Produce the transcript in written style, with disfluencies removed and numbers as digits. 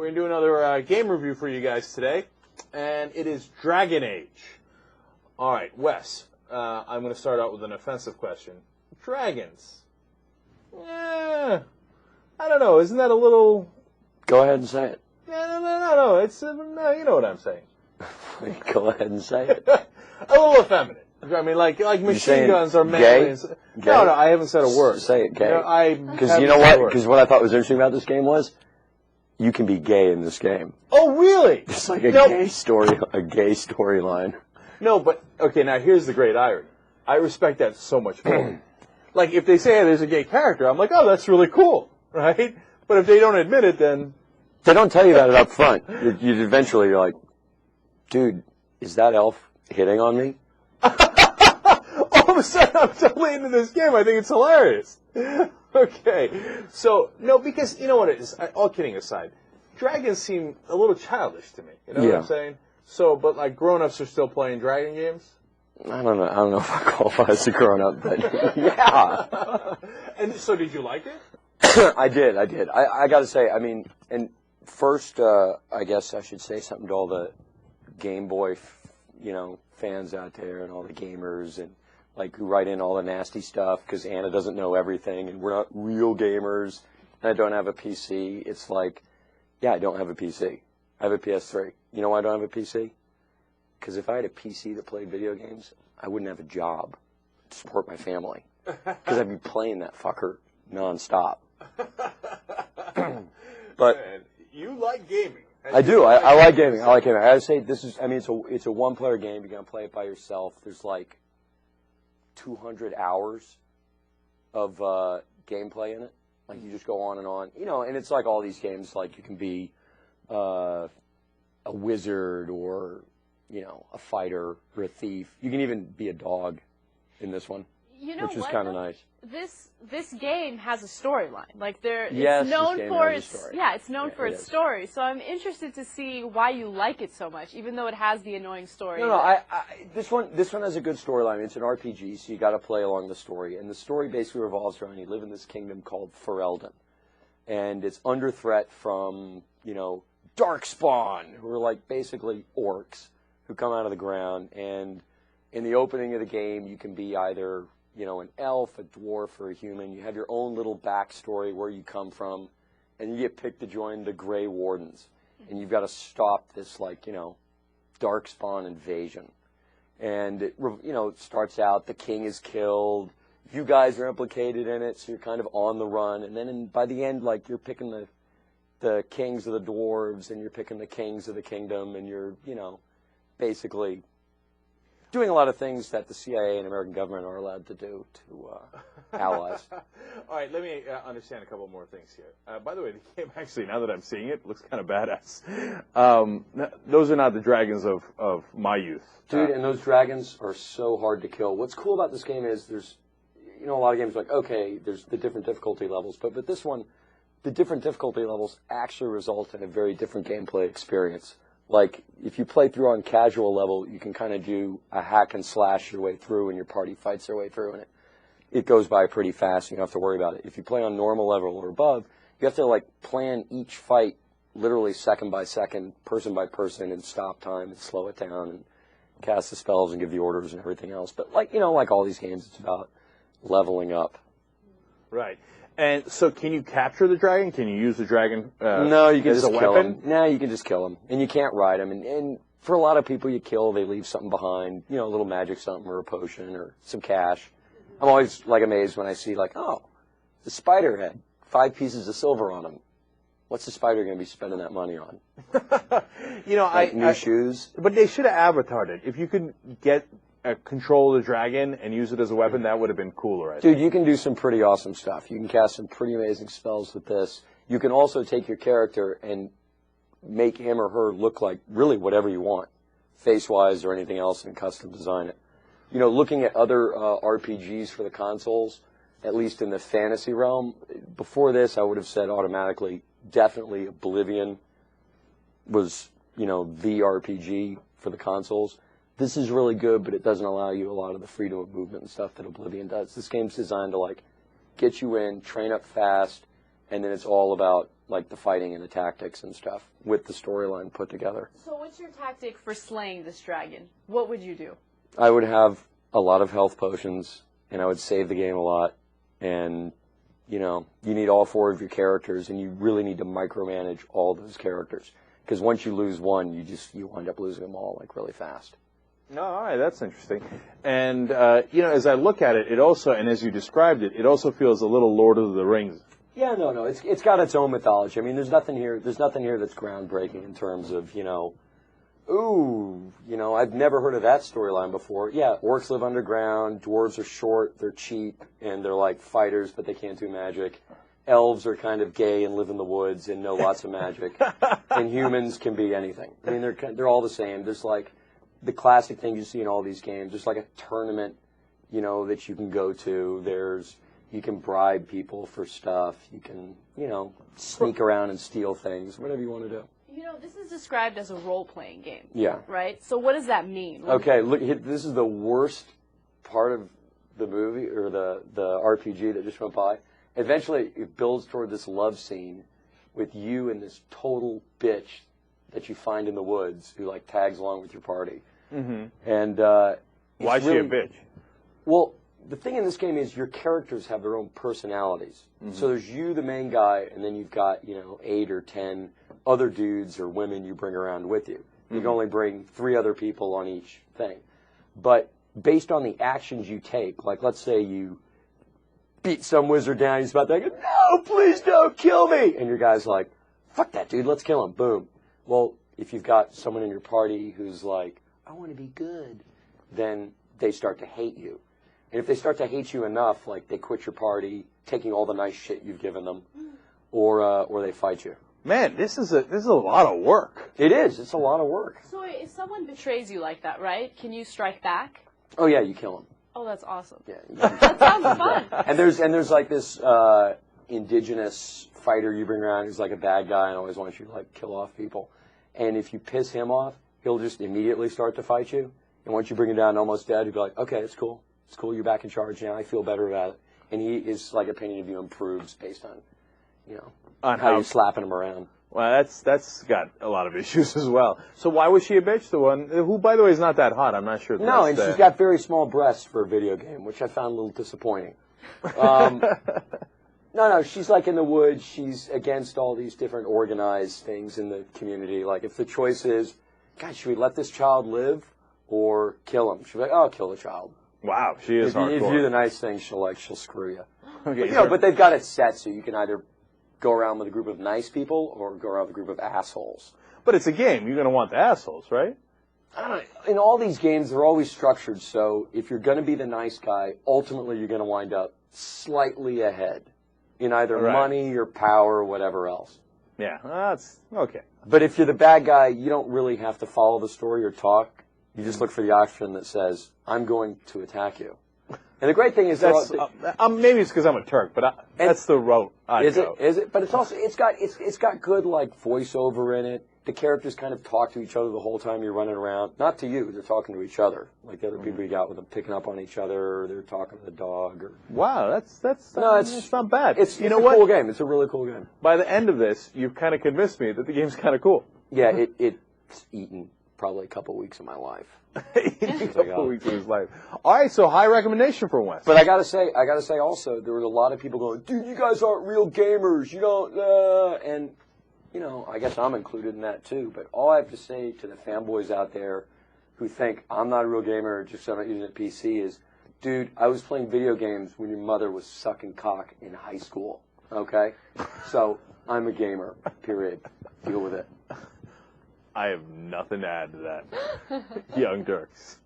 we're going to do another game review for you guys today, and it is Dragon Age. All right, Wes, I'm going to start out with an offensive question. Dragons. Yeah, I don't know. Isn't that a little... Go ahead and say it. No. It's no, you know what I'm saying. Go ahead and say it. A little effeminate. I mean, like machine guns are manly. No, I haven't said a word. Say it, gay. Because you know what? Because what I thought was interesting about this game was, you can be gay in this game. Oh, really? It's like a gay storyline. No, but okay. Now here's the great irony. I respect that so much more. Like if they say, hey, there's a gay character, I'm like, oh, that's really cool, right? But if they don't admit it, then they don't tell you about it up front. You eventually you're like, dude, is that elf hitting on me? All of a sudden, I'm totally into this game. I think it's hilarious. Okay. So, no, because, you know what it is? All kidding aside, dragons seem a little childish to me. You know what I'm saying? So, but like grown-ups are still playing dragon games? I don't know if I qualify as a grown-up, but yeah. And so did you like it? I did. I got to say, I mean, and first, I guess I should say something to all the Game Boy, fans out there and all the gamers and like who write in all the nasty stuff because Anna doesn't know everything and we're not real gamers and I don't have a PC. It's like, yeah, I don't have a PC. I have a PS3. You know why I don't have a PC? Because if I had a PC that played video games, I wouldn't have a job to support my family because I'd be playing that fucker nonstop. But you like gaming. I do. I like gaming. I gotta say, it's a one-player game. You're gonna play it by yourself. There's like 200 hours of gameplay in it. Like you just go on, and it's like all these games. Like you can be a wizard or a fighter or a thief. You can even be a dog in this one, which is kind of nice. This game has a storyline. Like it's known for its story. Yeah, it's known for its story. So I'm interested to see why you like it so much, even though it has the annoying story. No, this one has a good storyline. It's an RPG, so you got to play along the story. And the story basically revolves around you live in this kingdom called Ferelden, and it's under threat from Darkspawn, who are like basically orcs who come out of the ground. And in the opening of the game, you can be either an elf, a dwarf, or a human. You have your own little backstory where you come from, and you get picked to join the Grey Wardens. And you've got to stop this, Darkspawn invasion. And, it starts out, the king is killed. You guys are implicated in it, so you're kind of on the run. And then by the end, you're picking the kings of the dwarves, and you're picking the kings of the kingdom, and you're, basically doing a lot of things that the CIA and American government are allowed to do to allies. All right, let me understand a couple more things here. By the way, the game actually, now that I'm seeing it, looks kind of badass. Those are not the dragons of my youth. Dude, and those dragons are so hard to kill. What's cool about this game is there's, a lot of games there's the different difficulty levels, but with this one, the different difficulty levels actually result in a very different gameplay experience. Like, if you play through on casual level, you can kind of do a hack and slash your way through, and your party fights their way through, and it goes by pretty fast, and you don't have to worry about it. If you play on normal level or above, you have to, plan each fight literally second by second, person by person, and stop time and slow it down and cast the spells and give the orders and everything else. But, like all these games, it's about leveling up. Right. And so, can you capture the dragon? Can you use the dragon no, you can as just a kill weapon? Him. No, you can just kill him. And you can't ride him. And for a lot of people you kill, they leave something behind, a little magic something or a potion or some cash. I'm always, amazed when I see, the spider had 5 pieces of silver on him. What's the spider going to be spending that money on? New shoes? But they should have avatared it. If you could get control of the dragon and use it as a weapon, that would have been cooler. Dude, you can do some pretty awesome stuff. You can cast some pretty amazing spells with this. You can also take your character and make him or her look like really whatever you want, face-wise or anything else, and custom design it. Looking at other RPGs for the consoles, at least in the fantasy realm, before this I would have said automatically, definitely Oblivion was, the RPG for the consoles. This is really good, but it doesn't allow you a lot of the freedom of movement and stuff that Oblivion does. This game's designed to, get you in, train up fast, and then it's all about, like the fighting and the tactics and stuff with the storyline put together. So what's your tactic for slaying this dragon? What would you do? I would have a lot of health potions, and I would save the game a lot, and you need all 4 of your characters, and you really need to micromanage all those characters, because once you lose one, you wind up losing them all like really fast. No, all right, that's interesting. And as I look at it, it also, and as you described it, it also feels a little Lord of the Rings. Yeah, no, it's got its own mythology. I mean, there's nothing here that's groundbreaking in terms of I've never heard of that storyline before. Yeah, orcs live underground, dwarves are short, they're cheap, and they're like fighters, but they can't do magic. Elves are kind of gay and live in the woods and know lots of magic. And humans can be anything. I mean, they're all the same. There's like the classic thing you see in all these games. There's like a tournament, that you can go to. You can bribe people for stuff. You can, sneak around and steal things, whatever you want to do. This is described as a role-playing game. Yeah. Right? So what does that mean? Okay, look, this is the worst part of the movie, or the RPG that just went by. Eventually, it builds toward this love scene with you and this total bitch that you find in the woods who, like, tags along with your party. Mm-hmm. And why is she a bitch? Well, the thing in this game is your characters have their own personalities. Mm-hmm. So there's you, the main guy, and then you've got, 8 or 10 other dudes or women you bring around with you. You can only bring 3 other people on each thing. But based on the actions you take, like let's say you beat some wizard down, he's about to go, no, please don't kill me. And your guy's like, fuck that dude, let's kill him. Boom. Well, if you've got someone in your party who's like, I want to be good, then they start to hate you. And if they start to hate you enough, like they quit your party, taking all the nice shit you've given them, or they fight you. Man, this is a lot of work. It is. It's a lot of work. So if someone betrays you like that, right? Can you strike back? Oh yeah, you kill them. Oh, that's awesome. Yeah. That sounds fun. And there's like this indigenous fighter you bring around who's like a bad guy and always wants you to like kill off people. And if you piss him off, he'll just immediately start to fight you. And once you bring him down almost dead, he'll be like, okay, it's cool. It's cool. You're back in charge now. I feel better about it. And his like opinion of you improves based on, on how you're slapping him around. Well, that's got a lot of issues as well. So why was she a bitch? The one who, by the way, is not that hot. I'm not sure. No, and she's got very small breasts for a video game, which I found a little disappointing. No, she's like in the woods. She's against all these different organized things in the community. Like if the choice is, God, should we let this child live or kill him? She'll be like, oh, kill the child. Wow, she is hardcore. If you do the nice thing, she'll screw you. Okay, but they've got it set so you can either go around with a group of nice people or go around with a group of assholes. But it's a game. You're going to want the assholes, right? I don't know. In all these games, they're always structured so if you're going to be the nice guy, ultimately you're going to wind up slightly ahead in either money or power or whatever else. Yeah, that's okay. But if you're the bad guy, you don't really have to follow the story or talk. You just look for the option that says, I'm going to attack you. And the great thing is that's maybe it's because I'm a Turk, but that's the route I go. Is it? But it's also it's got good like voiceover in it. The characters kind of talk to each other the whole time you're running around. Not to you, they're talking to each other. Like the other people you got with them picking up on each other, or they're talking to the dog. Wow, it's not bad. It's a cool game. It's a really cool game. By the end of this, you've kind of convinced me that the game's kind of cool. Yeah, it's eaten probably a couple weeks of my life. A couple weeks of his life. All right, so high recommendation for Wes. But I gotta say also, there were a lot of people going, dude, you guys aren't real gamers. You don't, and I guess I'm included in that too. But all I have to say to the fanboys out there who think I'm not a real gamer, just I'm not using a PC, is, dude, I was playing video games when your mother was sucking cock in high school. Okay, so I'm a gamer. Period. Deal with it. I have nothing to add to that. Young Turks.